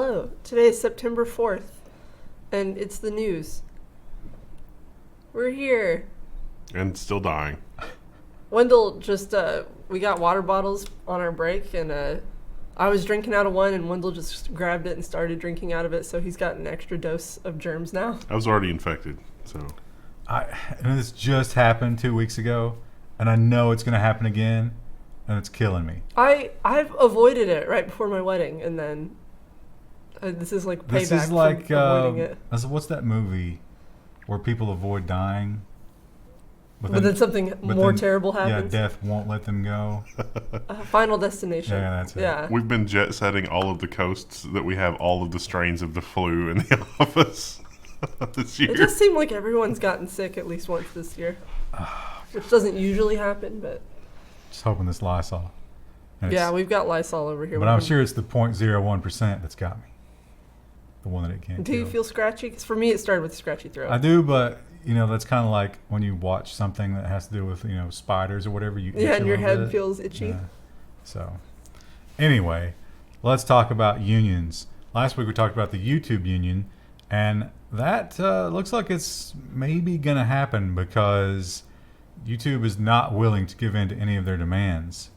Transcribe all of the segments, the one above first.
Hello, today is September 4th, and it's the news. We're here. And still dying. Wendell just, we got water bottles on our break, and I was drinking out of one, and Wendell just grabbed it and started drinking out of it, so he's got an extra dose of germs now. I was already infected, so. And this just happened 2 weeks ago, and I know it's going to happen again, and it's killing me. I've avoided it right before my wedding, and then this is like payback This is like, for avoiding it. what's that movie where people avoid dying? But then something more terrible happens. Yeah, death won't let them go. Final Destination. Yeah, that's it. Yeah. We've been jet setting all of the coasts that we have all of the strains of the flu in the office this year. It does seem like everyone's gotten sick at least once this year, which doesn't usually happen, but. Just hoping this Lysol. Yeah, we've got Lysol over here. But I'm sure it's the 0.01% that's got me. The one that it can't Do you feel scratchy? Because for me, it started with scratchy throat. I do, but that's kind of like when you watch something that has to do with spiders or whatever. And your head feels itchy. Yeah. So, anyway, let's talk about unions. Last week we talked about the YouTube union, and that looks like it's maybe going to happen because YouTube is not willing to give in to any of their demands.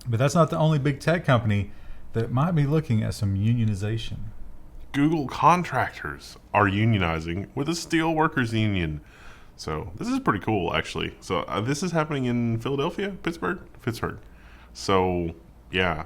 But that's not the only big tech company that might be looking at some unionization. Google contractors are unionizing with a steel workers union. So this is pretty cool, actually. So this is happening in Philadelphia, Pittsburgh. So yeah,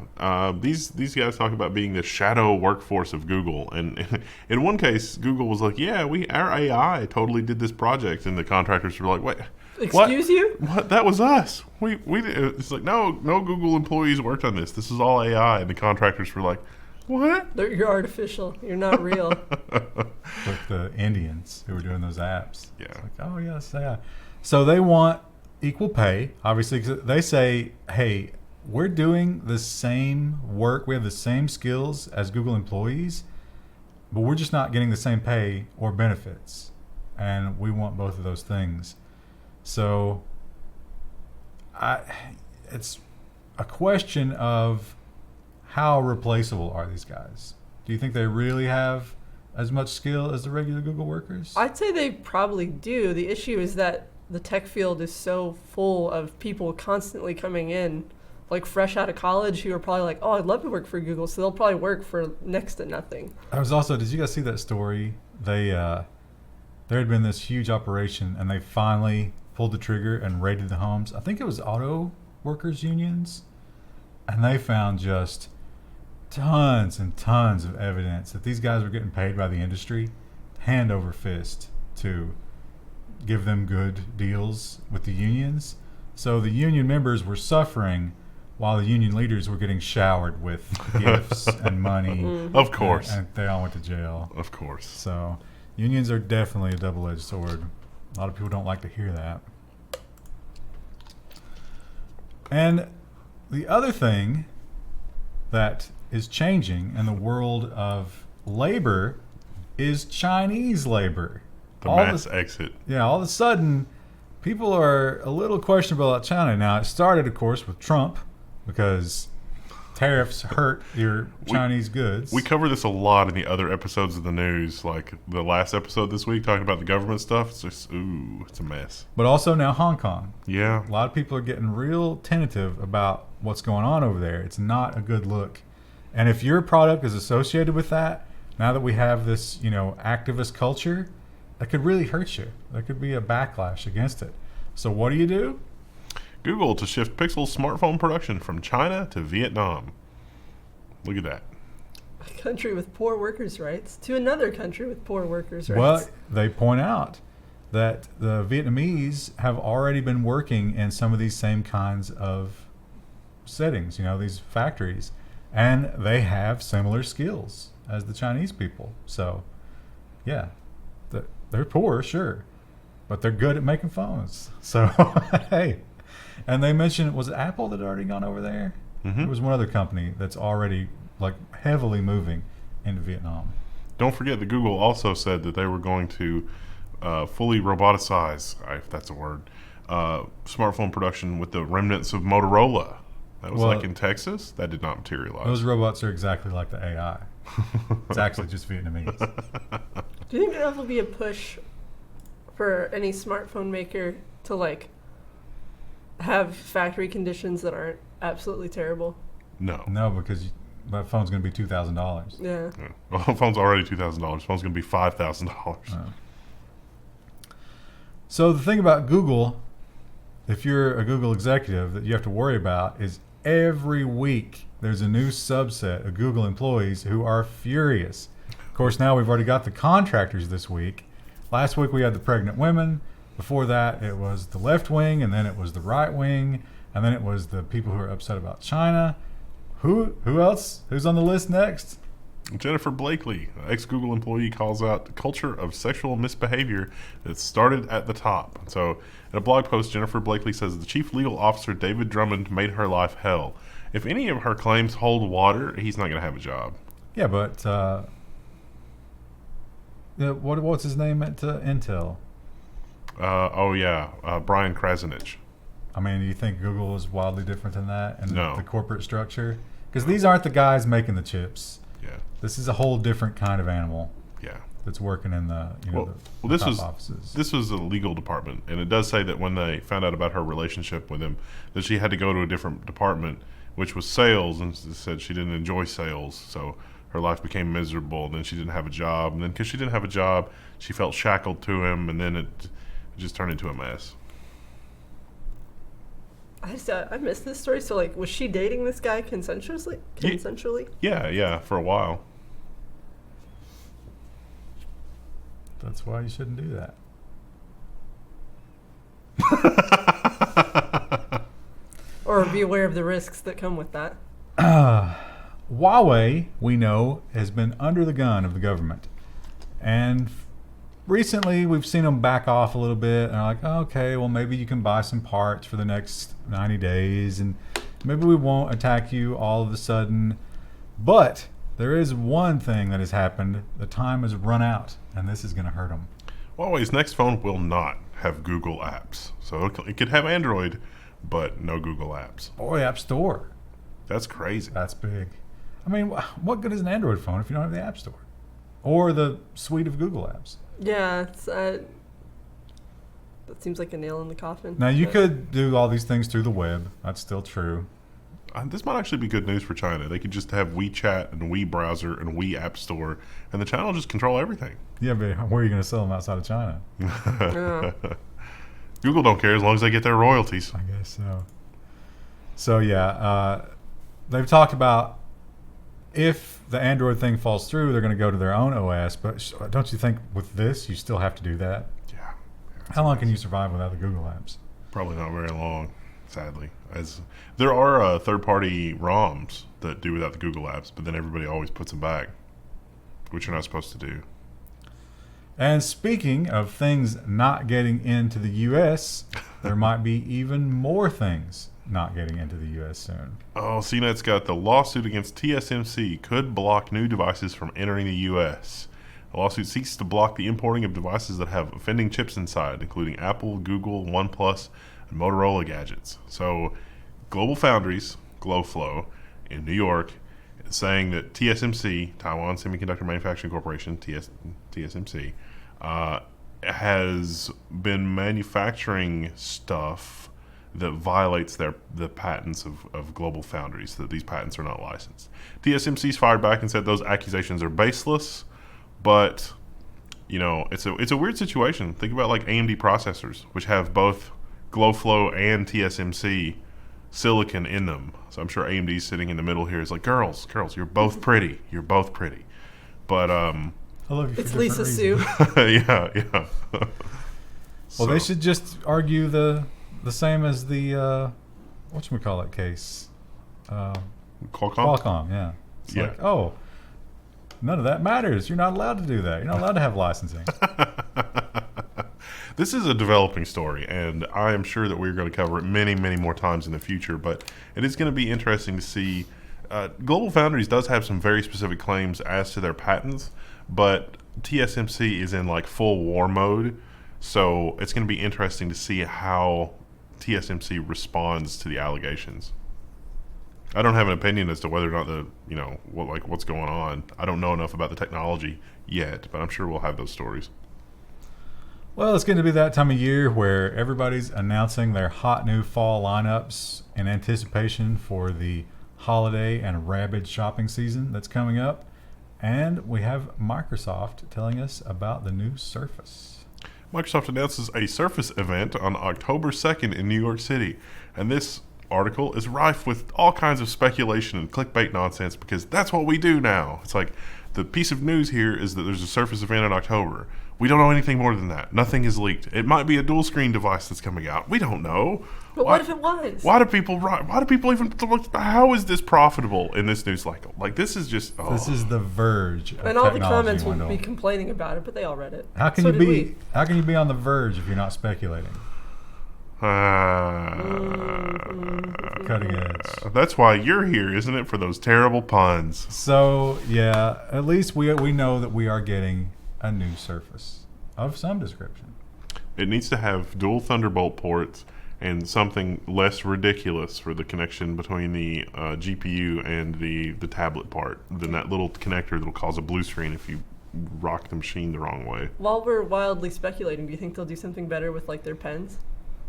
these guys talk about being the shadow workforce of Google. And in one case, Google was like, "Yeah, our AI totally did this project," and the contractors were like, "Wait, excuse you? What? That was us. We it's like no Google employees worked on this. This is all AI." And the contractors were like, "What? You're artificial. You're not real." Like the Indians who were doing those apps. Yeah. It's like, oh, yeah, that's AI. So they want equal pay, obviously. 'Cause they say, hey, we're doing the same work. We have the same skills as Google employees, but we're just not getting the same pay or benefits. And we want both of those things. So it's a question of how replaceable are these guys? Do you think they really have as much skill as the regular Google workers? I'd say they probably do. The issue is that the tech field is so full of people constantly coming in, like fresh out of college, who are probably like, "Oh, I'd love to work for Google," so they'll probably work for next to nothing. Did you guys see that story? There had been this huge operation, and they finally pulled the trigger and raided the homes. I think it was auto workers unions, and they found just tons and tons of evidence that these guys were getting paid by the industry hand over fist to give them good deals with the unions. So the union members were suffering while the union leaders were getting showered with gifts and money. Of course. And they all went to jail. Of course. So unions are definitely a double-edged sword. A lot of people don't like to hear that. And the other thing that is changing in the world of labor is Chinese labor. The mass exit. Yeah, all of a sudden, people are a little questionable about China. Now, it started, of course, with Trump because tariffs hurt your Chinese goods. We cover this a lot in the other episodes of the news, like the last episode this week talking about the government stuff. It's just, it's a mess. But also now Hong Kong. Yeah. A lot of people are getting real tentative about what's going on over there. It's not a good look. And if your product is associated with that, now that we have this, activist culture, that could really hurt you. There could be a backlash against it. So what do? Google to shift Pixel smartphone production from China to Vietnam. Look at that. A country with poor workers' rights to another country with poor workers' rights. Well, they point out that the Vietnamese have already been working in some of these same kinds of settings, these factories. And they have similar skills as the Chinese people. So, yeah, they're poor, sure, but they're good at making phones. So, hey. And they mentioned, was it Apple that had already gone over there? Mm-hmm. There was one other company that's already heavily moving into Vietnam. Don't forget that Google also said that they were going to fully roboticize, if that's a word, smartphone production with the remnants of Motorola. That was in Texas. That did not materialize. Those robots are exactly like the AI. It's actually just Vietnamese. Do you think there will be a push for any smartphone maker to like have factory conditions that aren't absolutely terrible? No. No, because that phone's going to be $2,000. Yeah. Yeah. Well, the phone's already $2,000. Phone's going to be $5,000. So the thing about Google, if you're a Google executive, that you have to worry about is every week there's a new subset of Google employees who are furious. Of course, now we've already got the contractors this week. Last week we had the pregnant women. Before that, it was the left wing, and then it was the right wing, and then it was the people who are upset about China. Who else? Who's on the list next? Jennifer Blakely, ex-Google employee, calls out the culture of sexual misbehavior that started at the top. So, in a blog post, Jennifer Blakely says the chief legal officer, David Drummond, made her life hell. If any of her claims hold water, he's not going to have a job. Yeah, but what's his name at Intel? Brian Krasinich. I mean, do you think Google is wildly different than that and No. the corporate structure? Because these aren't the guys making the chips. Yeah, This is a whole different kind of animal yeah. that's working in the This top was offices. this was the legal department, and it does say that when they found out about her relationship with him, that she had to go to a different department, which was sales, and said she didn't enjoy sales, so her life became miserable. And then she didn't have a job, and then because she didn't have a job, she felt shackled to him, and then it just turned into a mess. I missed this story. So, like, was she dating this guy consensually? Yeah, for a while. That's why you shouldn't do that. Or be aware of the risks that come with that. Huawei, we know, has been under the gun of the government. And recently we've seen them back off a little bit. And are like, oh, okay, well, maybe you can buy some parts for the next 90 days. And maybe we won't attack you all of a sudden. But there is one thing that has happened. The time has run out, and this is going to hurt them. Huawei's next phone will not have Google apps. So it could have Android, but no Google apps. Boy, App Store. That's crazy. That's big. I mean, what good is an Android phone if you don't have the App Store? Or the suite of Google apps? Yeah, it's, that seems like a nail in the coffin. Now, you but- could do all these things through the web. That's still true. This might actually be good news for China. They could just have WeChat and WeBrowser and We App Store, and the China will just control everything. Yeah, but where are you going to sell them outside of China? Yeah. Google don't care as long as they get their royalties. I guess so. So, yeah, they've talked about if the Android thing falls through, they're going to go to their own OS. But don't you think with this, you still have to do that? Yeah. How long can you survive without the Google apps? Probably not very long, sadly. As there are third-party ROMs that do without the Google apps, but then everybody always puts them back, which you're not supposed to do. And speaking of things not getting into the U.S., there might be even more things not getting into the U.S. soon. Oh, CNET's got the lawsuit against TSMC could block new devices from entering the U.S. The lawsuit seeks to block the importing of devices that have offending chips inside, including Apple, Google, OnePlus, and Motorola gadgets. So, Global Foundries, GlowFlow, in New York, is saying that TSMC, Taiwan Semiconductor Manufacturing Corporation, TSMC, has been manufacturing stuff that violates the patents of Global Foundries, that these patents are not licensed. TSMC's fired back and said those accusations are baseless, but you know, it's a weird situation. Think about like AMD processors, which have both GlowFlow and TSMC silicon in them. So I'm sure AMD's sitting in the middle here is like, girls, you're both pretty. But I love you for It's different Lisa reasons. Sue. yeah. Well, they should just argue the same as the whatchamacallit case. Qualcomm. Qualcomm, yeah. It's Yeah. like, oh, none of that matters. You're not allowed to do that. You're not allowed to have licensing. This is a developing story, and I am sure that we're going to cover it many, many more times in the future, but it is going to be interesting to see. Global Foundries does have some very specific claims as to their patents, but TSMC is in like full war mode, so it's going to be interesting to see how TSMC responds to the allegations. I don't have an opinion as to whether or not what's going on. I don't know enough about the technology yet, but I'm sure we'll have those stories. Well, it's going to be that time of year where everybody's announcing their hot new fall lineups in anticipation for the holiday and rabid shopping season that's coming up. And we have Microsoft telling us about the new Surface. Microsoft announces a Surface event on October 2nd in New York City. And this article is rife with all kinds of speculation and clickbait nonsense because that's what we do now. It's like the piece of news here is that there's a Surface event in October. We don't know anything more than that. Nothing is leaked. It might be a dual screen device that's coming out. We don't know. But what if it was? Why do people even look? How is this profitable in this news cycle? Like, this is just. Oh. This is the verge of and all the technology, comments will Wendell. be complaining about it, but they all read it. How can So you did be? we. How can you be on the verge if you're not speculating? Cutting edge. That's why you're here, isn't it? For those terrible puns. So yeah, at least we know that we are getting a new Surface of some description. It needs to have dual Thunderbolt ports and something less ridiculous for the connection between the GPU and the tablet part than that little connector that'll cause a blue screen if you rock the machine the wrong way. While we're wildly speculating, do you think they'll do something better with like their pens?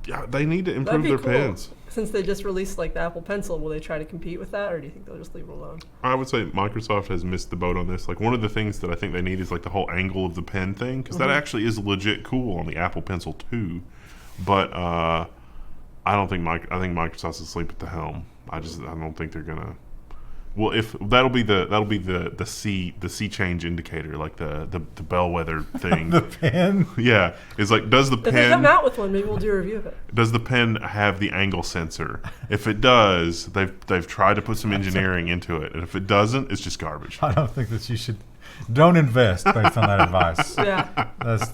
Yeah, they need to That'd improve be their cool. pens. Since they just released like the Apple Pencil, will they try to compete with that, or do you think they'll just leave it alone? I would say Microsoft has missed the boat on this. Like, one of the things that I think they need is like the whole angle of the pen thing, because that actually is legit cool on the Apple Pencil too. But I think Microsoft's asleep at the helm. I don't think they're gonna. Well, if that'll be the sea change indicator, like the bellwether thing. The pen. Yeah, it's like, does the If they come pen out with one, maybe we'll do a review of it. does the pen have the angle sensor? If it does, they've tried to put some engineering into it, and if it doesn't, it's just garbage. I don't think that you should. Don't invest based on that advice. Yeah. That's,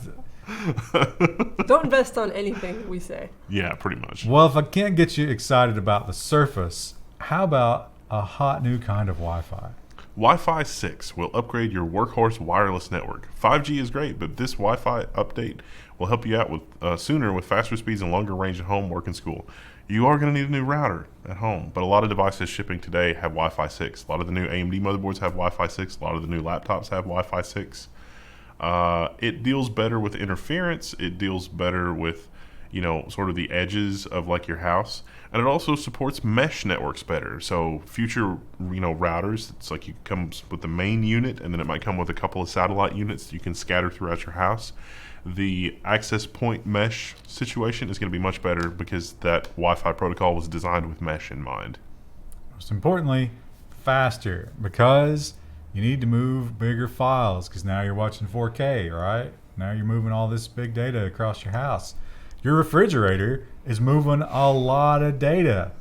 Don't invest on anything we say. Yeah, pretty much. well, if I can't get you excited about the Surface, how about a hot new kind of Wi-Fi? Wi-Fi 6 will upgrade your workhorse wireless network. 5G is great, but this Wi-Fi update will help you out with sooner with faster speeds and longer range at home, work, and school. You are going to need a new router at home, but a lot of devices shipping today have Wi-Fi 6. A lot of the new AMD motherboards have Wi-Fi 6. A lot of the new laptops have Wi-Fi 6. It deals better with interference. It deals better with, sort of the edges of like your house. And it also supports mesh networks better. So future, routers, it's like it comes with the main unit, and then it might come with a couple of satellite units that you can scatter throughout your house. The access point mesh situation is going to be much better because that Wi-Fi protocol was designed with mesh in mind. Most importantly, faster, because you need to move bigger files, because now you're watching 4K, right? Now you're moving all this big data across your house. Your refrigerator is moving a lot of data,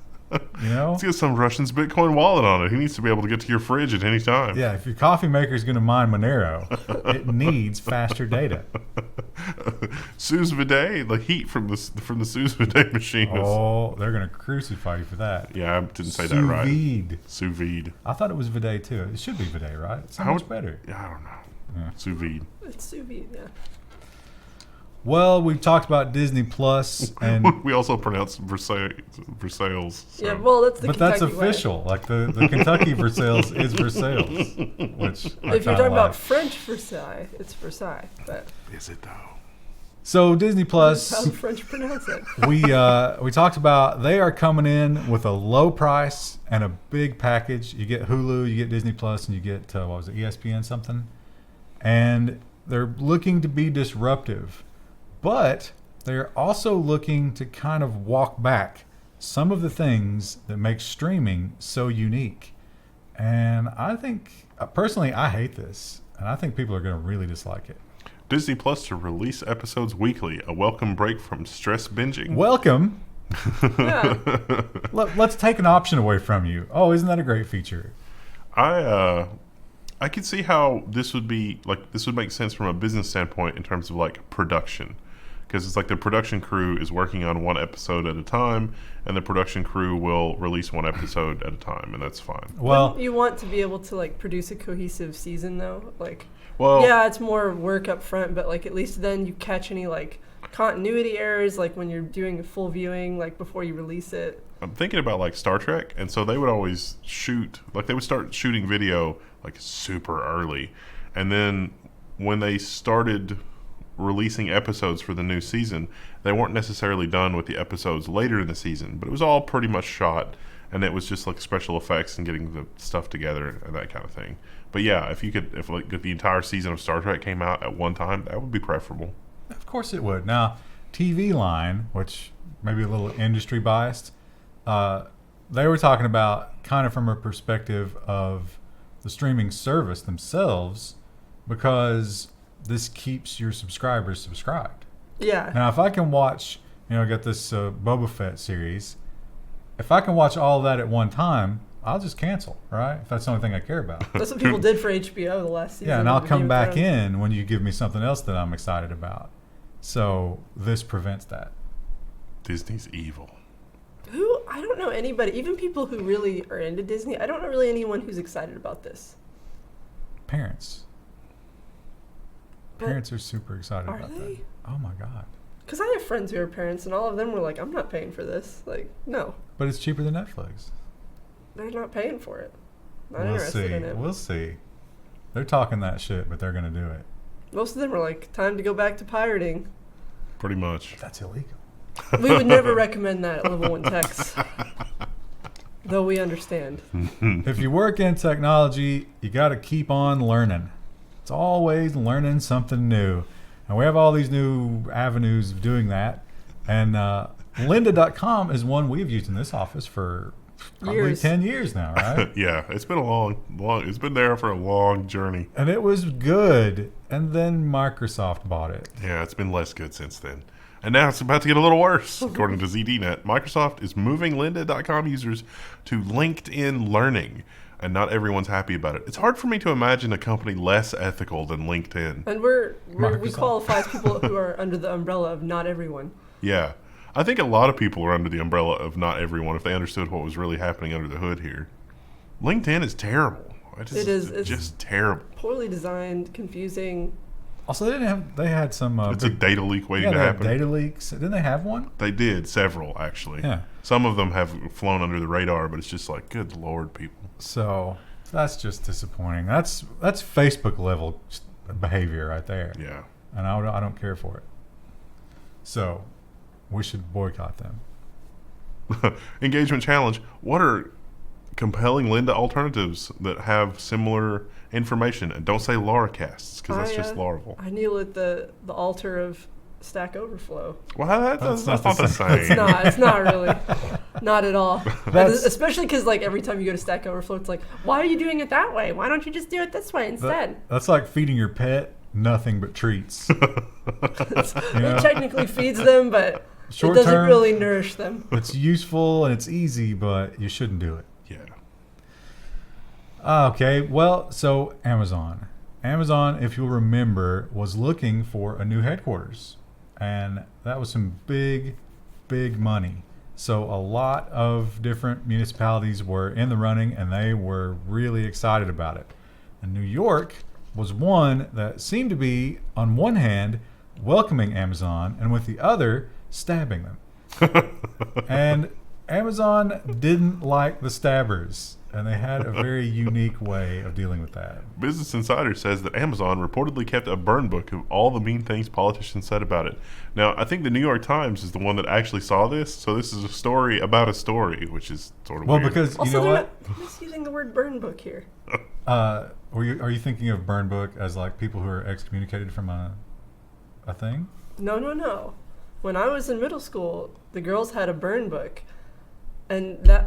Let's get some Russian's Bitcoin wallet on it. He needs to be able to get to your fridge at any time. Yeah, if your coffee maker is going to mine Monero, it needs faster data. Sous vide, the heat from the sous vide machine. Oh, they're going to crucify you for that. Yeah, I didn't say that right. Sous vide. Sous vide. I thought it was vide too. It should be vide, right? It's so much better. Yeah, I don't know. Yeah. Sous vide. It's sous vide, yeah. Well, we've talked about Disney Plus, and We also pronounce Versailles. So. Yeah, well, that's the but that's Kentucky way. official. Like the Kentucky Versailles is Versailles, which I If you're kinda talking about like. French Versailles, it's Versailles. But Is it though? So Disney that's how Plus, the French pronounce it. we talked about they are coming in with a low price and a big package. You get Hulu, you get Disney Plus, and you get ESPN something, and they're looking to be disruptive, but they're also looking to kind of walk back some of the things that make streaming so unique. And I think, personally, I hate this, and I think people are going to really dislike it. Disney Plus to release episodes weekly, a welcome break from stress binging. Welcome. Yeah. Let's take an option away from you. Oh, isn't that a great feature? I could see how this would make sense from a business standpoint in terms of like production, because it's like the production crew is working on one episode at a time, and the production crew will release one episode at a time, and that's fine. Well, You want to be able to like produce a cohesive season though, like Well, yeah, it's more work up front, but like at least then you catch any like continuity errors, like when you're doing a full viewing, like before you release it. I'm thinking about like Star Trek, and so they would always shoot, like they would start shooting video like super early, and then when they started releasing episodes for the new season, they weren't necessarily done with the episodes later in the season, but it was all pretty much shot, and it was just like special effects and getting the stuff together and that kind of thing. But yeah, if like the entire season of Star Trek came out at one time, that would be preferable. Of course it would. Now, TV Line, which may be a little industry biased, they were talking about kind of from a perspective of the streaming service themselves, because this keeps your subscribers subscribed. Yeah. Now, if I can watch, I got this Boba Fett series. If I can watch all of that at one time, I'll just cancel, right? If that's the only thing I care about. That's what people did for HBO the last season. Yeah, and I'll of come Game of back Thrones. in when you give me something else that I'm excited about. So this prevents that. Disney's evil. I don't know anybody, even people who really are into Disney, I don't know really anyone who's excited about this. Parents. But Parents are super excited are about they? that. Oh my God. Because I have friends who are parents, and all of them were like, I'm not paying for this. Like, no, But it's cheaper than Netflix. they're not paying for it. Not We'll interested see. in it. We'll see. They're talking that shit, but they're going to do it. Most of them are like, time to go back to pirating. Pretty much. That's illegal. We would never recommend that at Level 1 Techs. Though we understand. If you work in technology, you got to keep on learning. It's always learning something new. And we have all these new avenues of doing that. And lynda.com is one we've used in this office for probably Years. 10 years now, right? Yeah, it's been a long, it's been there for a long journey. And it was good. And then Microsoft bought it. Yeah, it's been less good since then. And now it's about to get a little worse. According to ZDNet, Microsoft is moving lynda.com users to LinkedIn Learning, and not everyone's happy about it. It's hard for me to imagine a company less ethical than LinkedIn. And we Microsoft. qualify as people who are under the umbrella of not everyone. Yeah. I think a lot of people are under the umbrella of not everyone if they understood what was really happening under the hood here. LinkedIn is terrible. It is. It's just terrible. Poorly designed, confusing. Also, they had some... It's a data leak waiting yeah, to they had happen. data leaks. Didn't they have one? They did, several, actually. Yeah. Some of them have flown under the radar, but it's just like, good Lord, people. So that's just disappointing. That's Facebook level behavior right there. Yeah. And I don't care for it. So we should boycott them. Engagement challenge. What are compelling Lynda alternatives that have similar information? And don't say Laracasts, because that's just Laravel. I kneel at the altar of Stack Overflow. Well, that's not the same. It's not really. Not at all. That's- Especially because like every time you go to Stack Overflow, it's like, why are you doing it that way? Why don't you just do it this way instead? That's like feeding your pet nothing but treats. It technically feeds them, but Short it doesn't term, really nourish them. It's useful and it's easy, but you shouldn't do it. Yeah. Okay, well, so Amazon. Amazon, if you'll remember, was looking for a new headquarters. And that was some big, big money. So a lot of different municipalities were in the running and they were really excited about it. And New York was one that seemed to be, on one hand, welcoming Amazon and with the other, stabbing them. And Amazon didn't like the stabbers. And they had a very unique way of dealing with that. Business Insider says that Amazon reportedly kept a burn book of all the mean things politicians said about it. Now, I think the New York Times is the one that actually saw this, so this is a story about a story, which is sort of Well, weird. because, you Also, know they're what? not just using the word burn book here. Are you thinking of burn book as like people who are excommunicated from a thing? No. When I was in middle school, the girls had a burn book. And that,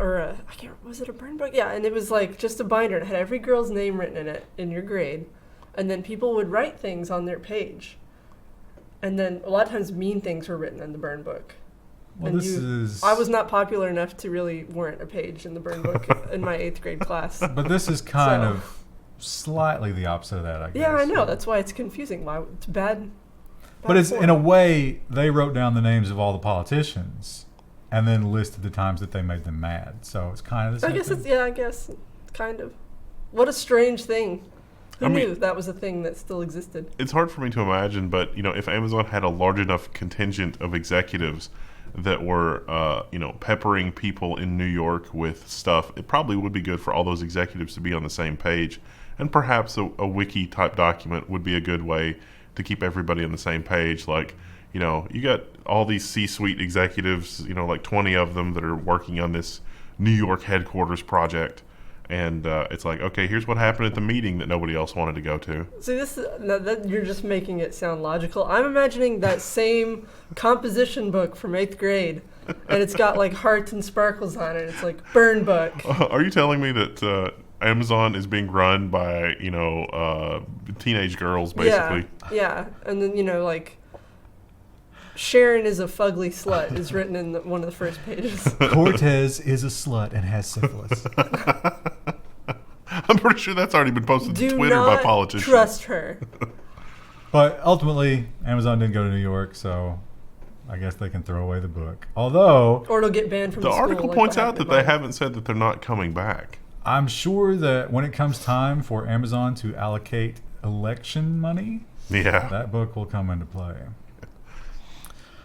was it a burn book? Yeah, and it was like just a binder. It had every girl's name written in it in your grade. And then people would write things on their page. And then a lot of times mean things were written in the burn book. Well, And I was not popular enough to really warrant a page in the burn book in my 8th grade class. But this is kind So- of slightly the opposite of that, I guess. Yeah, I know. That's why it's confusing. Why it's bad. But it's form. in a way, they wrote down the names of all the politicians and then listed the times that they made them mad. So it's kind of the same I guess thing. it's, yeah, I guess, kind of. What a strange thing. Who knew that was a thing that still existed? It's hard for me to imagine, but if Amazon had a large enough contingent of executives that were peppering people in New York with stuff, it probably would be good for all those executives to be on the same page. And perhaps a wiki type document would be a good way to keep everybody on the same page. Like, you got all these C-suite executives, like 20 of them that are working on this New York headquarters project. And it's like, okay, here's what happened at the meeting that nobody else wanted to go to. See, you're just making it sound logical. I'm imagining that same composition book from 8th grade, and it's got like hearts and sparkles on it. It's like burn book. Are you telling me that Amazon is being run by, teenage girls, basically? Yeah. And then, like, Sharon is a fugly slut is written in one of the first pages. Cortez is a slut and has syphilis. I'm pretty sure that's already been posted to Twitter by politicians. Trust her. But ultimately, Amazon didn't go to New York, so I guess they can throw away the book. Although... Or it'll get banned from the school. The article points out that they haven't said that they're not coming back. I'm sure that when it comes time for Amazon to allocate election money, that book will come into play.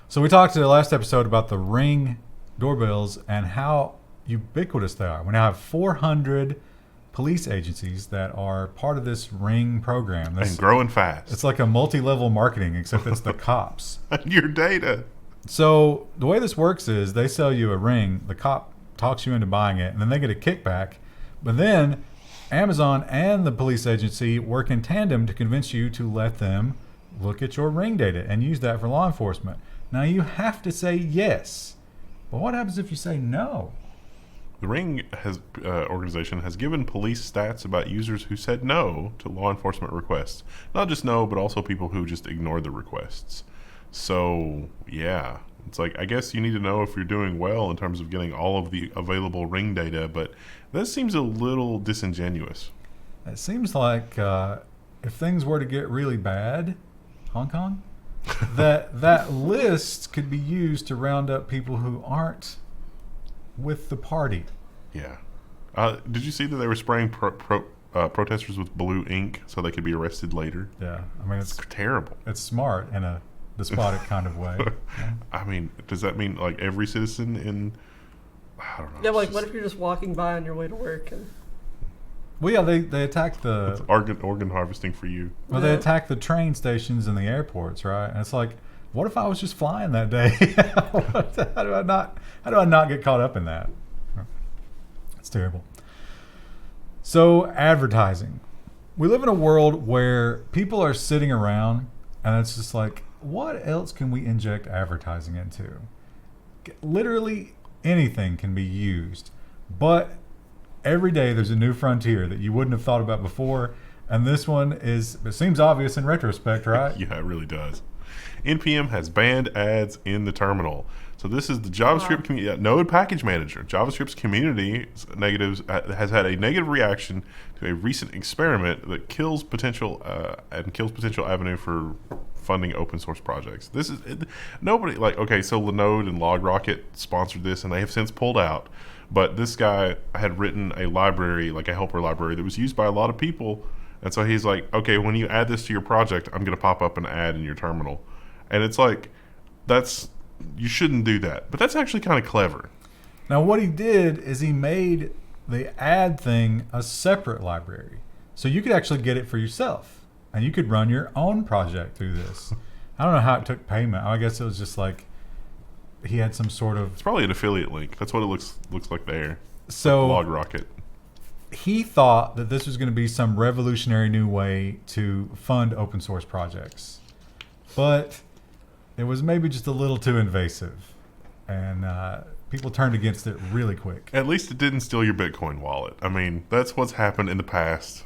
So we talked in the last episode about the Ring doorbells and how ubiquitous they are. We now have 400 police agencies that are part of this Ring program. And growing fast. It's like a multi-level marketing, except it's the cops. Your data. So the way this works is they sell you a Ring, the cop talks you into buying it, and then they get a kickback. But then Amazon and the police agency work in tandem to convince you to let them look at your Ring data and use that for law enforcement. Now, you have to say yes. But what happens if you say no? The Ring organization has given police stats about users who said no to law enforcement requests. Not just no, but also people who just ignored the requests. So, yeah. It's like, I guess you need to know if you're doing well in terms of getting all of the available Ring data, but that seems a little disingenuous. It seems like if things were to get really bad, Hong Kong, that list could be used to round up people who aren't with the party. Yeah. Did you see that they were spraying protesters with blue ink so they could be arrested later? Yeah. I mean, it's terrible. It's smart in a despotic kind of way. Yeah. I mean, does that mean like every citizen in... I don't know. Yeah, like what if you're just walking by on your way to work and... Well, yeah, they attacked the... It's organ harvesting for you. Well, they attacked the train stations and the airports, right? And it's like, what if I was just flying that day? How do I not get caught up in that? It's terrible. So, advertising. We live in a world where people are sitting around, and it's just like, what else can we inject advertising into? Literally anything can be used, but every day there's a new frontier that you wouldn't have thought about before, and this one it seems obvious in retrospect, right? Yeah, it really does. NPM has banned ads in the terminal. So this is the JavaScript Node Package Manager. JavaScript's community has had a negative reaction to a recent experiment that kills potential avenue for funding open source projects. This is nobody so Linode and LogRocket sponsored this, and they have since pulled out. But this guy had written a library, like a helper library, that was used by a lot of people. And so he's like, okay, when you add this to your project, I'm going to pop up an ad in your terminal. And it's like, you shouldn't do that. But that's actually kind of clever. Now, what he did is he made the ad thing a separate library. So you could actually get it for yourself. And you could run your own project through this. I don't know how it took payment. I guess it was just like, he had some sort of... It's probably an affiliate link. That's what it looks like there. So like LogRocket. He thought that this was going to be some revolutionary new way to fund open source projects. But it was maybe just a little too invasive. And people turned against it really quick. At least it didn't steal your Bitcoin wallet. I mean, that's what's happened in the past.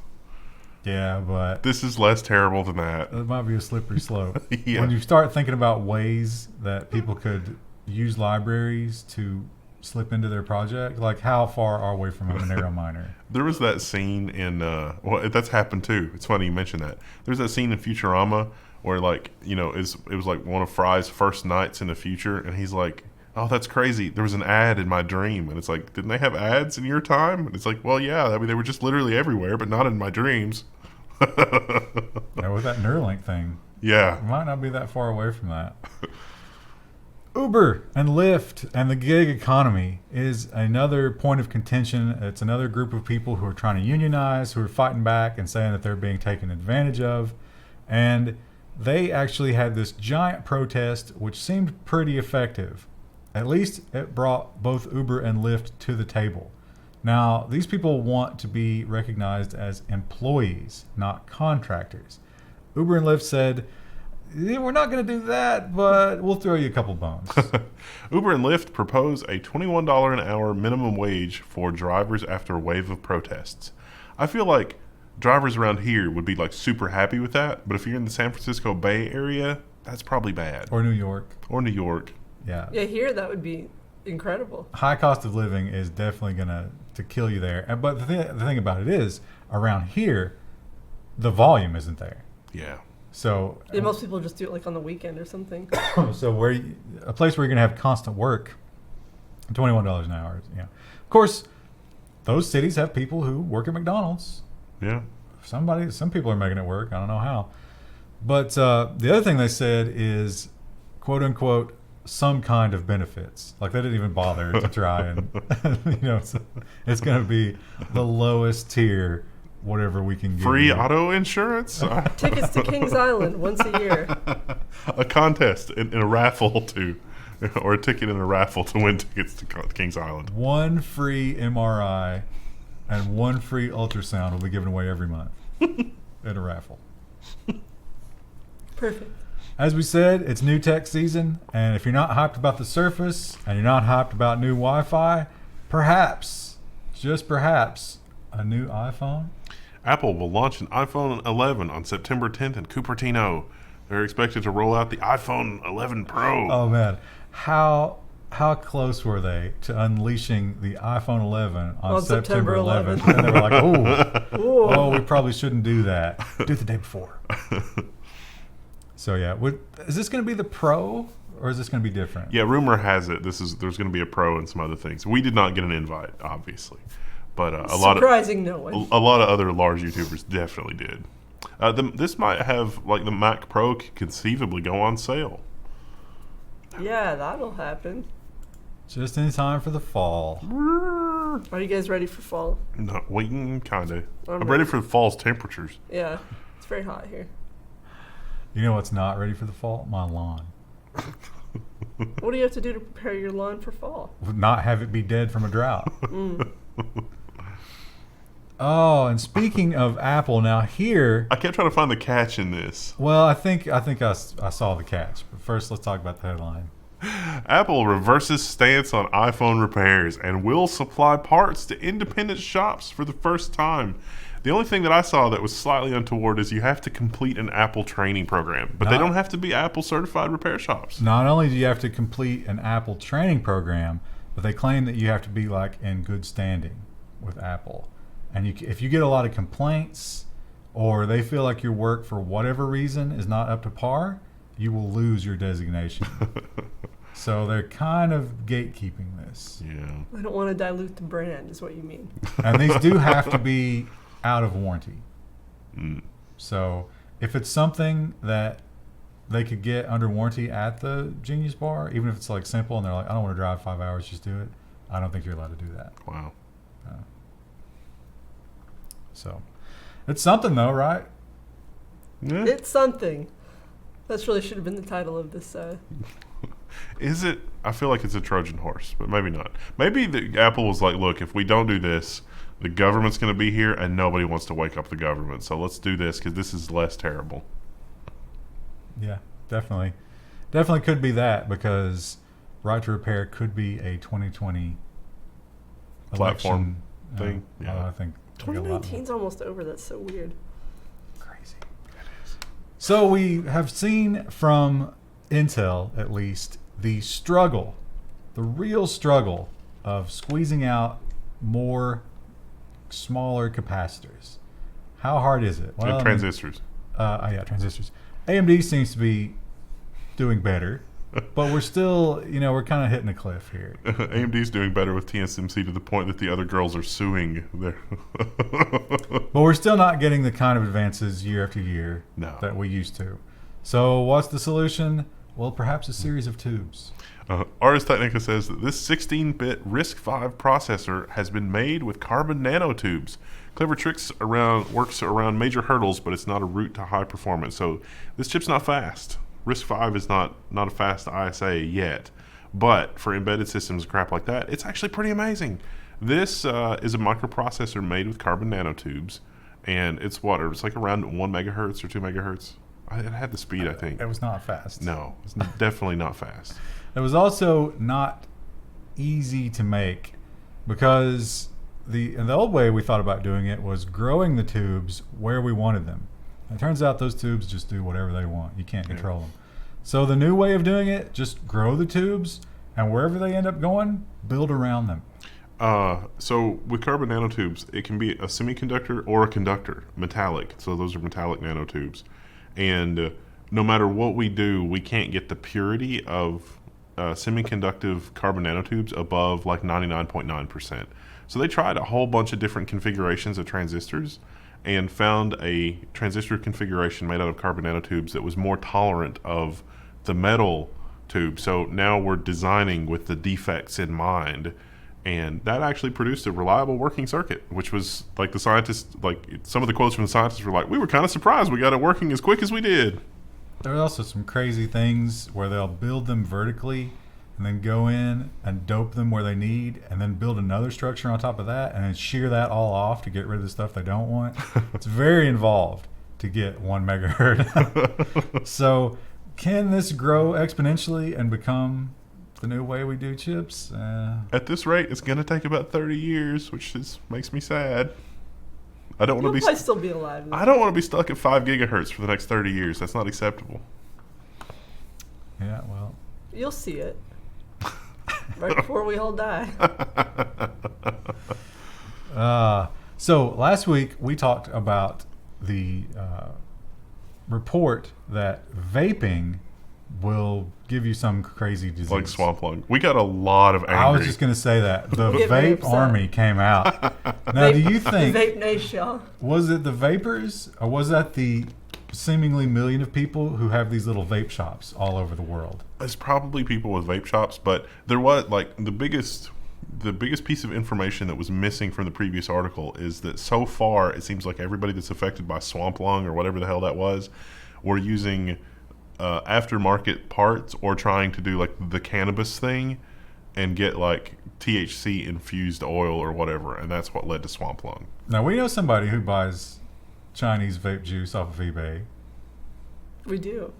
Yeah, but... This is less terrible than that. It might be a slippery slope. Yeah. When you start thinking about ways that people could use libraries to slip into their project, like how far are we from a Monero miner? There was that scene in that's happened too. It's funny you mentioned that. There's that scene in Futurama where it was like one of Fry's first nights in the future, and he's like, oh, that's crazy, there was an ad in my dream. And it's like, didn't they have ads in your time? And it's like, well, yeah, I mean, they were just literally everywhere, but not in my dreams. Now, with that Neuralink thing, Yeah. we might not be that far away from that. Uber and Lyft and the gig economy is another point of contention. It's another group of people who are trying to unionize, who are fighting back and saying that they're being taken advantage of. And they actually had this giant protest, which seemed pretty effective. At least it brought both Uber and Lyft to the table. Now, these people want to be recognized as employees, not contractors. Uber and Lyft said, we're not going to do that, but we'll throw you a couple bones. Uber and Lyft propose a $21 an hour minimum wage for drivers after a wave of protests. I feel like drivers around here would be like super happy with that, but if you're in the San Francisco Bay Area, that's probably bad. Or New York. Or New York. Yeah. Yeah, here that would be incredible. High cost of living is definitely going to kill you there. But the thing about it is, around here, the volume isn't there. Yeah. So Yeah, most people just do it like on the weekend or something. so a place where you're going to have constant work, $21 an hour. Yeah. Of course, those cities have people who work at McDonald's. Yeah. Some people are making it work. I don't know how. But the other thing they said is, quote unquote, some kind of benefits. Like they didn't even bother to try and, it's going to be the lowest tier, whatever we can get. Free auto insurance? Tickets to Kings Island once a year. A contest in a raffle or a ticket in a raffle to win tickets to Kings Island. One free MRI and one free ultrasound will be given away every month at a raffle. Perfect. As we said, it's new tech season, and if you're not hyped about the Surface and you're not hyped about new Wi-Fi, perhaps, just perhaps, a new iPhone. Apple will launch an iPhone 11 on September 10th in Cupertino. They're expected to roll out the iPhone 11 Pro. Oh man, how close were they to unleashing the iPhone 11 on September 11th? And they were like, oh, we probably shouldn't do that. Do it the day before. So yeah, is this going to be the Pro or is this going to be different? Yeah, rumor has it there's going to be a Pro and some other things. We did not get an invite, obviously, but a lot of other large YouTubers definitely did. This might have like the Mac Pro could conceivably go on sale. Yeah, that'll happen. Just in time for the fall. Are you guys ready for fall? No, waiting, kind of. I'm I'm ready for the fall's temperatures. Yeah, it's very hot here. You know what's not ready for the fall? My lawn. What do you have to do to prepare your lawn for fall? Not have it be dead from a drought. Oh, and speaking of Apple, now here. I kept trying to find the catch in this. Well, I think I saw the catch. But first, let's talk about the headline. Apple reverses stance on iPhone repairs and will supply parts to independent shops for the first time. The only thing that I saw that was slightly untoward is you have to complete an Apple training program, but they don't have to be Apple certified repair shops. Not only do you have to complete an Apple training program, but they claim that you have to be like in good standing with Apple. And if you get a lot of complaints or they feel like your work for whatever reason is not up to par, you will lose your designation. So they're kind of gatekeeping this. Yeah. I don't want to dilute the brand, is what you mean. And these do have to be out of warranty. Mm. So if it's something that they could get under warranty at the Genius Bar, even if it's like simple and they're like, I don't want to drive 5 hours, just do it. I don't think you're allowed to do that. Wow. So it's something though, right? Yeah. It's something. That really should have been the title of this. Is it? I feel like it's a Trojan horse, but maybe not. Maybe the Apple was like, look, if we don't do this, the government's going to be here and nobody wants to wake up the government. So let's do this because this is less terrible. Yeah, definitely. Definitely could be that because right to repair could be a 2020 Platform election, thing. Yeah. I think 2019 is almost over. That's so weird. Crazy. So we have seen from Intel, at least, the real struggle of squeezing out more smaller capacitors. How hard is it? And transistors. Transistors. AMD seems to be doing better. but we're still, we're kind of hitting a cliff here. AMD's doing better with TSMC to the point that the other girls are suing their. But we're still not getting the kind of advances year after year that we used to. So what's the solution? Well, perhaps a series of tubes. Ars Technica says that this 16-bit RISC-V processor has been made with carbon nanotubes. Clever tricks works around major hurdles, but it's not a route to high performance. So this chip's not fast. RISC-V is not a fast ISA yet, but for embedded systems and crap like that, it's actually pretty amazing. This is a microprocessor made with carbon nanotubes, and it's like around 1 megahertz or 2 megahertz. It had the speed, I think. It was not fast. No, it's definitely not fast. It was also not easy to make because in the old way we thought about doing it was growing the tubes where we wanted them. It turns out those tubes just do whatever they want. You can't control them. So the new way of doing it, just grow the tubes, and wherever they end up going, build around them. So with carbon nanotubes, it can be a semiconductor or a conductor, metallic. So those are metallic nanotubes. And no matter what we do, we can't get the purity of semiconductive carbon nanotubes above like 99.9%. So they tried a whole bunch of different configurations of transistors and found a transistor configuration made out of carbon nanotubes that was more tolerant of the metal tube. So now we're designing with the defects in mind, and that actually produced a reliable working circuit, which was like the scientists, like some of the quotes from the scientists were like, we were kind of surprised we got it working as quick as we did. There are also some crazy things where they'll build them vertically and then go in and dope them where they need and then build another structure on top of that and then shear that all off to get rid of the stuff they don't want. It's very involved to get 1 megahertz. So can this grow exponentially and become the new way we do chips? At this rate, it's going to take about 30 years, which makes me sad. I don't want to probably still be alive. I don't want to be stuck at 5 gigahertz for the next 30 years. That's not acceptable. Yeah, well. You'll see it. Right before we all die. So last week we talked about the report that vaping will give you some crazy disease. Like swamp lung. We got a lot of angry. I was just going to say that. The vape army came out. Now, do you think... Vape nation. Was it the vapors, or was that the seemingly million of people who have these little vape shops all over the world? It's probably people with vape shops, but there was, like, the biggest piece of information that was missing from the previous article is that so far it seems like everybody that's affected by swamp lung or whatever the hell that was were using aftermarket parts or trying to do like the cannabis thing and get like THC infused oil or whatever, and that's what led to swamp lung. Now we know somebody who buys Chinese vape juice off of eBay. We do.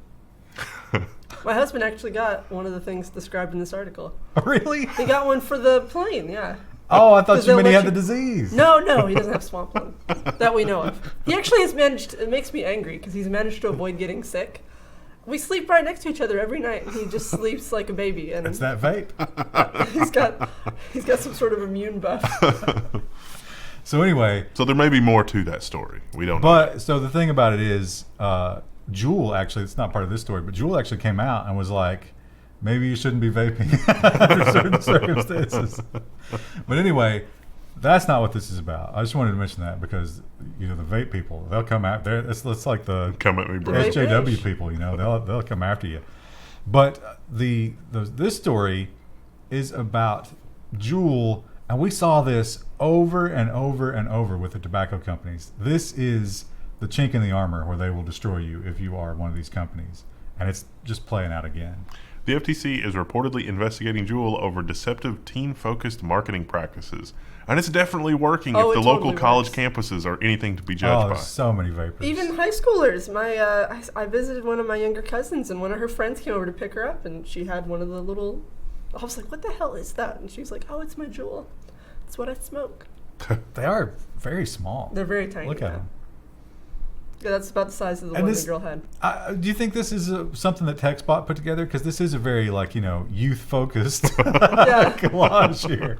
My husband actually got one of the things described in this article. Really? He got one for the plane, yeah. Oh, I thought you meant he had the disease. No, he doesn't have swamp lung that we know of. He actually has managed, it makes me angry because he's managed to avoid getting sick. We sleep right next to each other every night, and he just sleeps like a baby. And it's that vape. he's got some sort of immune buff. So anyway. So there may be more to that story. We don't know. But so the thing about it is, Juul actually, it's not part of this story, but Juul actually came out and was like, maybe you shouldn't be vaping under certain circumstances. But anyway, that's not what this is about. I just wanted to mention that because, the vape people, they'll come out there. It's like the come at me, bro. SJW people, they'll come after you. But this story is about Juul, and we saw this over and over and over with the tobacco companies. This is the chink in the armor where they will destroy you if you are one of these companies. And it's just playing out again. The FTC is reportedly investigating Juul over deceptive teen-focused marketing practices. And it's definitely working if the local college campuses are anything to be judged by. There's so many vapors. Even high schoolers. I visited one of my younger cousins, and one of her friends came over to pick her up, and she had one of the little... I was like, what the hell is that? And she was like, oh, it's my Juul. It's what I smoke. They are very small. They're very tiny. Look at them. Yeah, that's about the size of the one the girl had. Do you think this is something that TechSpot put together? Because this is a very, youth-focused collage here.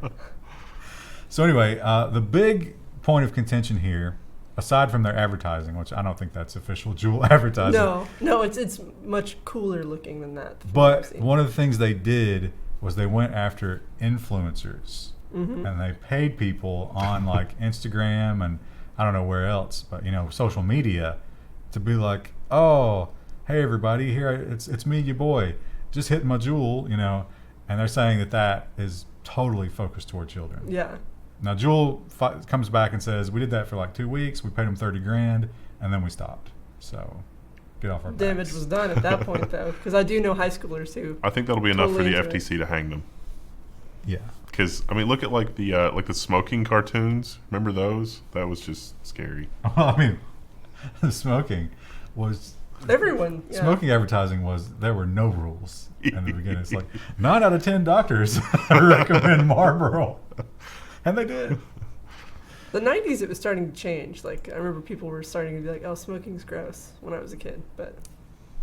So anyway, the big point of contention here aside from their advertising, which I don't think that's official Juul advertising. No, it's much cooler looking than that. But one of the things they did was they went after influencers, and they paid people on like Instagram and I don't know where else, but social media, to be like, oh, hey everybody, here it's me, your boy, just hitting my Juul, and they're saying that is totally focused toward children. Yeah. Now Juul comes back and says we did that for like 2 weeks, we paid them $30,000, and then we stopped. So get off our backs. Damage was done at that point though, because I do know high schoolers who. I think that'll be enough for the FTC to hang them. Yeah. Because look at like the smoking cartoons. Remember those? That was just scary. Well, the smoking was. Everyone. Yeah. Smoking advertising there were no rules in the beginning. It's like 9 out of 10 doctors recommend Marlboro, and they did. The 90s, it was starting to change. Like I remember people were starting to be like, "Oh, smoking's gross," when I was a kid. But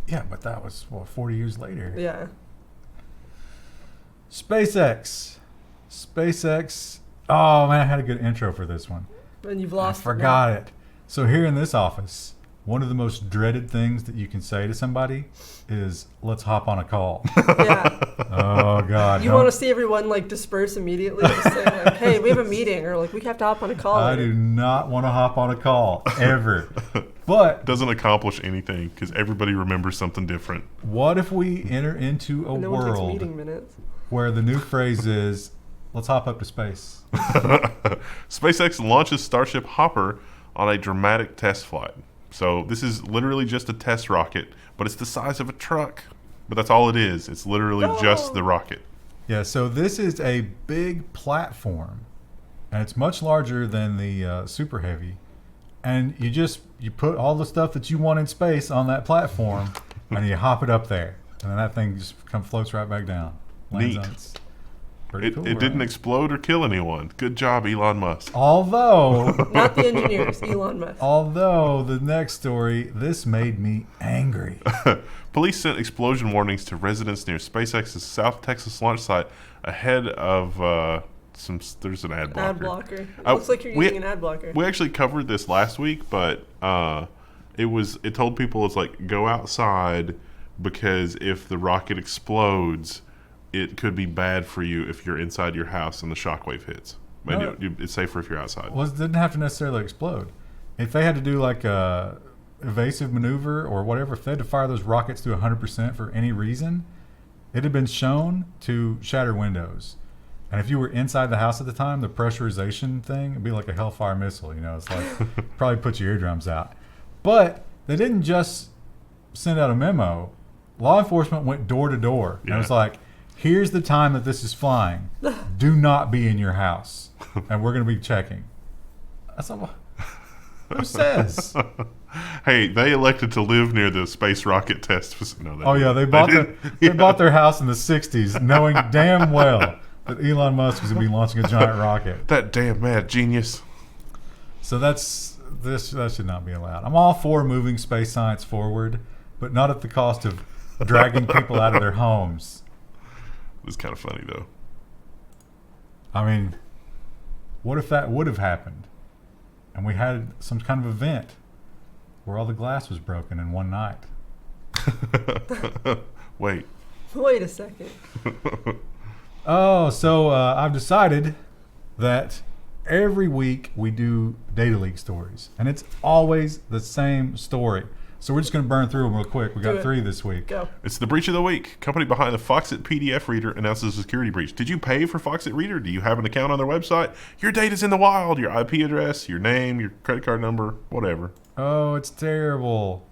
yeah, but that was 40 years later. Yeah. SpaceX. Oh man, I had a good intro for this one. And you've lost. I forgot it. So here in this office, one of the most dreaded things that you can say to somebody is, "Let's hop on a call." Yeah. Oh God. You want to see everyone like disperse immediately? Just say like, "Hey, we have a meeting," or like, "We have to hop on a call." I do not want to hop on a call ever. But doesn't accomplish anything because everybody remembers something different. What if we enter into a no one takes world meeting minutes. where the new phrase is, "Let's hop up to space"? SpaceX launches Starship Hopper on a dramatic test flight. So this is literally just a test rocket, but it's the size of a truck. But that's all it is. It's literally just the rocket. Yeah, so this is a big platform, and it's much larger than the Super Heavy. And you put all the stuff that you want in space on that platform, and you hop it up there, and then that thing just floats right back down. Lands Neat. on its- Pretty cool, It didn't explode or kill anyone. Good job, Elon Musk. Although Not the engineers, Elon Musk. Although the next story, this made me angry. Police sent explosion warnings to residents near SpaceX's South Texas launch site ahead of there's an ad blocker. Ad blocker. It looks like you're using an ad blocker. We actually covered this last week, but it told people it's like go outside because if the rocket explodes, it could be bad for you if you're inside your house and the shockwave hits. No. It's safer if you're outside. Well, it didn't have to necessarily explode. If they had to do like a evasive maneuver or whatever, if they had to fire those rockets to 100% for any reason, it had been shown to shatter windows. And if you were inside the house at the time, the pressurization thing would be like a Hellfire missile. It's like probably put your eardrums out. But they didn't just send out a memo. Law enforcement went door to door. And it was like, here's the time that this is flying. Do not be in your house. And we're going to be checking. That's not, who says? Hey, they elected to live near the space rocket test facility. No, they bought their house in the 60s knowing damn well that Elon Musk was going to be launching a giant rocket. That damn mad genius. So that should not be allowed. I'm all for moving space science forward, but not at the cost of dragging people out of their homes. It's kind of funny, though. I mean, what if that would have happened and we had some kind of event where all the glass was broken in one night? Wait a second. So I've decided that every week we do data leak stories, and it's always the same story. So we're just going to burn through them real quick. We got 3 this week. Go. It's the breach of the week. Company behind the Foxit PDF Reader announces a security breach. Did you pay for Foxit Reader? Do you have an account on their website? Your data's in the wild. Your IP address, your name, your credit card number, whatever. Oh, it's terrible.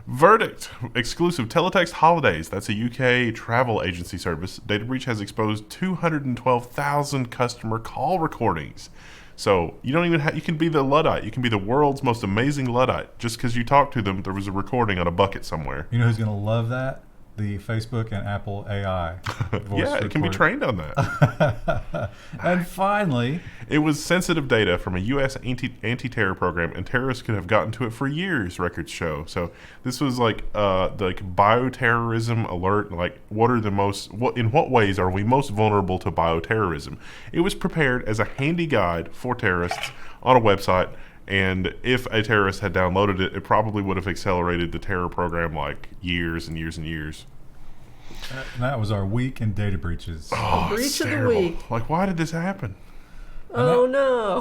Verdict. Exclusive Teletext Holidays. That's a UK travel agency service. Data breach has exposed 212,000 customer call recordings. So you don't even you can be the Luddite. You can be the world's most amazing Luddite. Just because you talked to them, there was a recording on a bucket somewhere. You know who's going to love that? The Facebook and Apple AI voice Yeah, it can be trained on that. And finally, it was sensitive data from a U.S. anti-terror program, and terrorists could have gotten to it for years, records show. So this was like bioterrorism alert. Like, in what ways are we most vulnerable to bioterrorism? It was prepared as a handy guide for terrorists on a website, And if a terrorist had downloaded it, it probably would have accelerated the terror program like years and years and years. And that was our week in data breaches. Oh, Breach it's of the terrible. week. Like, why did this happen? Oh no.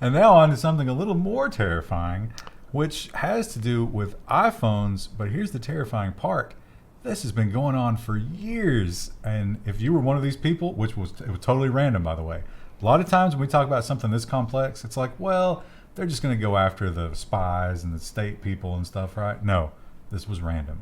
And now on to something a little more terrifying, which has to do with iPhones. But here's the terrifying part. This has been going on for years. And if you were one of these people, it was totally random, by the way. A lot of times when we talk about something this complex, it's like, well, they're just going to go after the spies and the state people and stuff, right? No, this was random.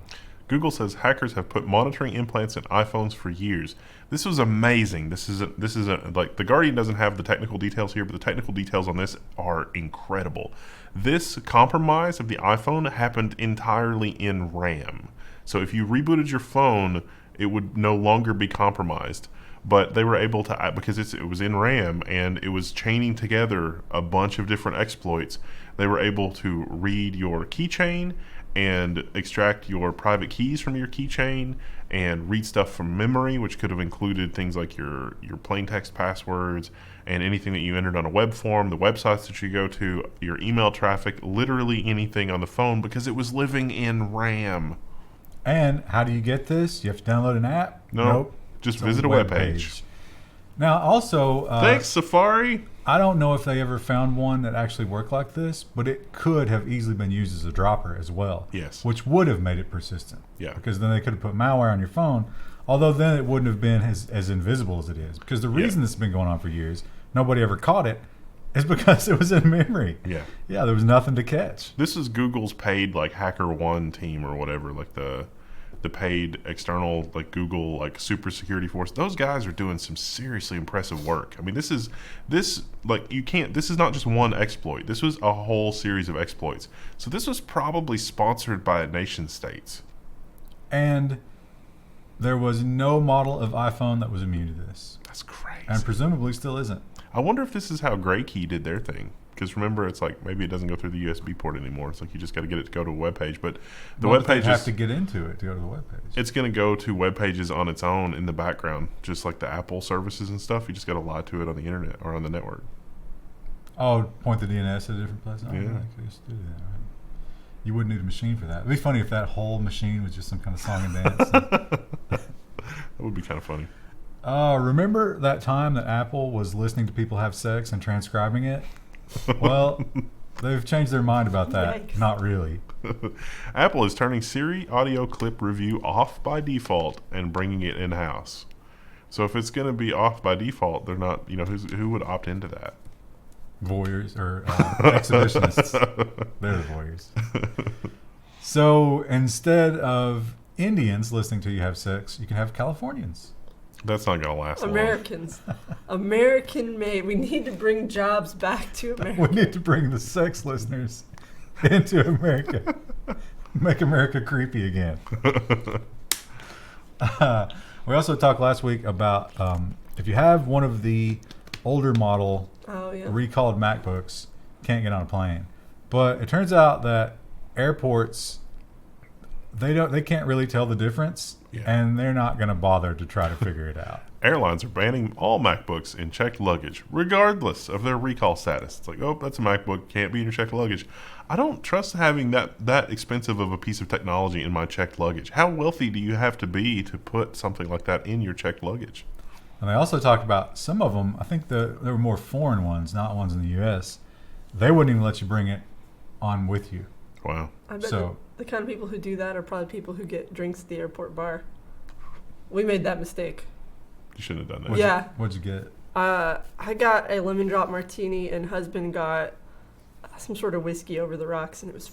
Google says hackers have put monitoring implants in iPhones for years. This was amazing. This is like the Guardian doesn't have the technical details here, but the technical details on this are incredible. This compromise of the iPhone happened entirely in RAM. So if you rebooted your phone, it would no longer be compromised. But they were able to, because it was in RAM and it was chaining together a bunch of different exploits, they were able to read your keychain and extract your private keys from your keychain and read stuff from memory, which could have included things like your plain text passwords and anything that you entered on a web form, the websites that you go to, your email traffic, literally anything on the phone, because it was living in RAM. And how do you get this? You have to download an app? Nope. Just It's visit a web page. Now, also, Thanks, Safari. I don't know if they ever found one that actually worked like this, but it could have easily been used as a dropper as well. Yes. Which would have made it persistent. Yeah. Because then they could have put malware on your phone, although then it wouldn't have been as invisible as it is. Because the reason this has been going on for years, nobody ever caught it, is because it was in memory. Yeah. Yeah, there was nothing to catch. This is Google's paid like HackerOne team or whatever, like the paid external like Google like super security force. Those guys are doing some seriously impressive work. I mean, this is not just one exploit. This was a whole series of exploits. So this was probably sponsored by nation states. And there was no model of iPhone that was immune to this. That's crazy. And presumably still isn't. I wonder if this is how GrayKey did their thing. Because remember, it's like maybe it doesn't go through the USB port anymore. It's like you just got to get it to go to a web page. But the web page have to get into it to go to the web page. It's going to go to web pages on its own in the background, just like the Apple services and stuff. You just got to lie to it on the internet or on the network. Oh, point the DNS at a different place? Oh, Yeah. I could just do that. Right? You wouldn't need a machine for that. It'd be funny if that whole machine was just some kind of song and dance. That would be kind of funny. Remember that time that Apple was listening to people have sex and transcribing it? Well, they've changed their mind about that. Yikes. Not really. Apple is turning Siri audio clip review off by default and bringing it in-house. So if it's going to be off by default, they're not, who would opt into that? Voyeurs or exhibitionists. They're the voyeurs. So instead of Indians listening to you have sex, you can have Californians. That's not going to last long. Americans. American made. We need to bring jobs back to America. We need to bring the sex listeners into America. Make America creepy again. We also talked last week about if you have one of the older model recalled MacBooks, can't get on a plane. But it turns out that airports, they can't really tell the difference. Yeah. And they're not going to bother to try to figure it out. Airlines are banning all MacBooks in checked luggage, regardless of their recall status. It's like, oh, that's a MacBook, can't be in your checked luggage. I don't trust having that expensive of a piece of technology in my checked luggage. How wealthy do you have to be to put something like that in your checked luggage? And they also talked about some of them, I think there were more foreign ones, not ones in the U.S. They wouldn't even let you bring it on with you. Wow. I bet So- the kind of people who do that are probably people who get drinks at the airport bar. We made that mistake. You shouldn't have done that. What'd you get? I got a lemon drop martini, and husband got some sort of whiskey over the rocks, and it was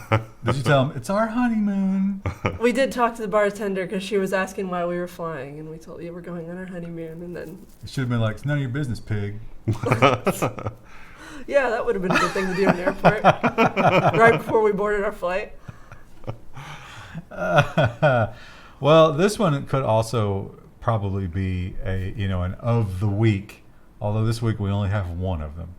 $40. Did you tell them, it's our honeymoon? We did talk to the bartender because she was asking why we were flying, and we told you we're going on our honeymoon, and then It should have been like, it's none of your business, pig. yeah, that would have been a good thing to do in the airport right before we boarded our flight. Well, this one could also probably be an of the week, although this week we only have one of them.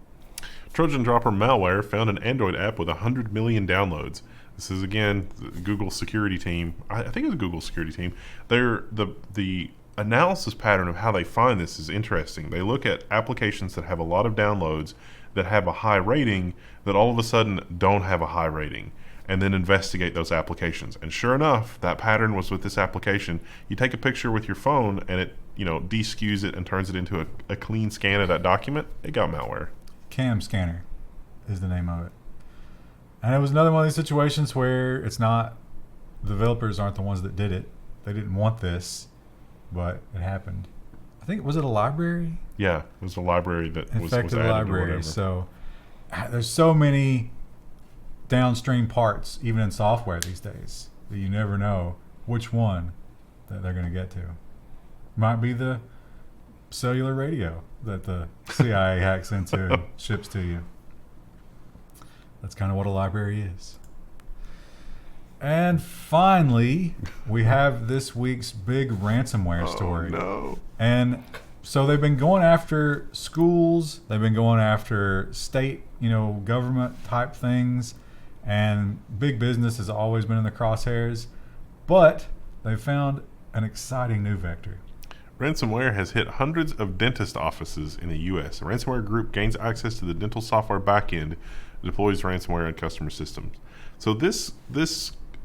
Trojan dropper malware found an Android app with 100 million downloads. This is, again, Google's security team. I think it's a Google security team. The analysis pattern of how they find this is interesting. They look at applications that have a lot of downloads. that have a high rating that all of a sudden don't have a high rating, and then investigate those applications. And sure enough, that pattern was with this application. You take a picture with your phone and it, de-skews it and turns it into a clean scan of that document. It got malware. Cam Scanner is the name of it. And it was another one of these situations where it's not, the developers aren't the ones that did it. They didn't want this, but it happened. I think, was it a library? Yeah, it was a library that was added Infected library. or whatever. So there's so many downstream parts, even in software these days, that you never know which one that they're going to get to. Might be the cellular radio that the CIA hacks into and ships to you. That's kind of what a library is. And finally, we have this week's big ransomware story. Oh, no. And so they've been going after schools, they've been going after state, government type things, and big business has always been in the crosshairs. But they found an exciting new vector. Ransomware has hit hundreds of dentist offices in the U.S. A ransomware group gains access to the dental software backend, deploys ransomware on customer systems. So this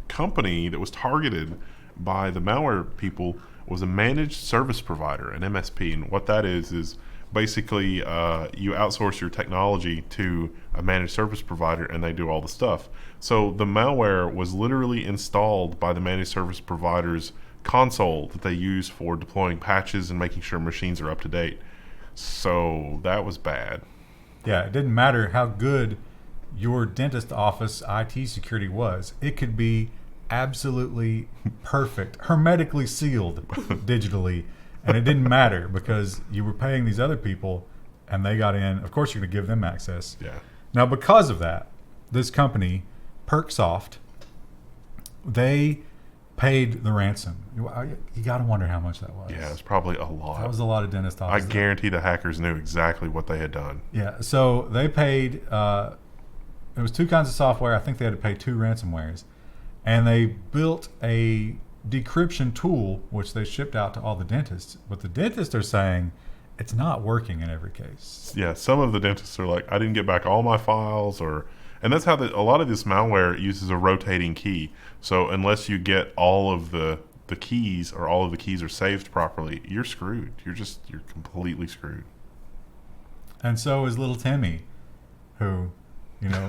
company that was targeted by the malware people was a managed service provider, an MSP. And what that is basically you outsource your technology to a managed service provider and they do all the stuff. So the malware was literally installed by the managed service provider's console that they use for deploying patches and making sure machines are up to date. So that was bad. Yeah, it didn't matter how good your dentist office IT security was. It could be absolutely perfect, hermetically sealed digitally, and it didn't matter because you were paying these other people and they got in. Of course, you're going to give them access. Yeah. Now, because of that, this company, Perksoft, they paid the ransom. You got to wonder how much that was. Yeah, it's probably a lot. That was a lot of dentist I offices. guarantee the hackers knew exactly what they had done. Yeah, so they paid, it was two kinds of software. I think they had to pay 2 ransomwares. And they built a decryption tool, which they shipped out to all the dentists. But the dentists are saying it's not working in every case. Yeah, some of the dentists are like, I didn't get back all my files, and that's how a lot of this malware uses a rotating key. So unless you get all of the keys, or all of the keys are saved properly, you're screwed. You're completely screwed. And so is little Timmy, who,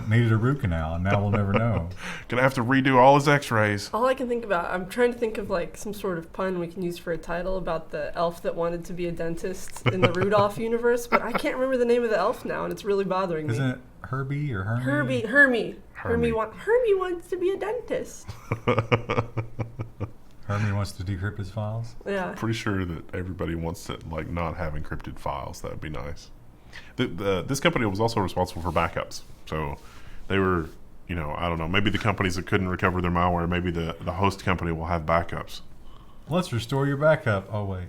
needed a root canal, and now we'll never know. Gonna have to redo all his x-rays. All I can think about, I'm trying to think of like some sort of pun we can use for a title about the elf that wanted to be a dentist in the Rudolph universe, but I can't remember the name of the elf now, and it's really bothering me. Isn't it Herbie or Hermie? Hermie wants to be a dentist. Hermie wants to decrypt his files? Yeah. Pretty sure that everybody wants to not have encrypted files. That would be nice. This company was also responsible for backups. So they were, I don't know, maybe the companies that couldn't recover their malware, maybe the host company will have backups. Let's restore your backup. Oh, wait.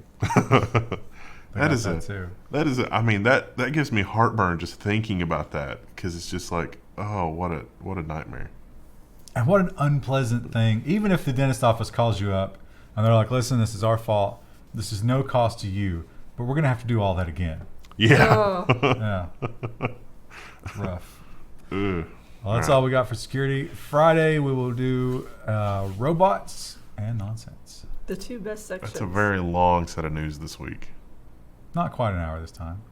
That gives me heartburn just thinking about that, because it's just like, oh, what a nightmare. And what an unpleasant thing. Even if the dentist office calls you up and they're like, listen, this is our fault. This is no cost to you, but we're going to have to do all that again. Yeah. Yeah. Rough. Ugh. Well, that's all we got for Security Friday. We will do robots and nonsense. The 2 best sections. That's a very long set of news this week. Not quite an hour this time.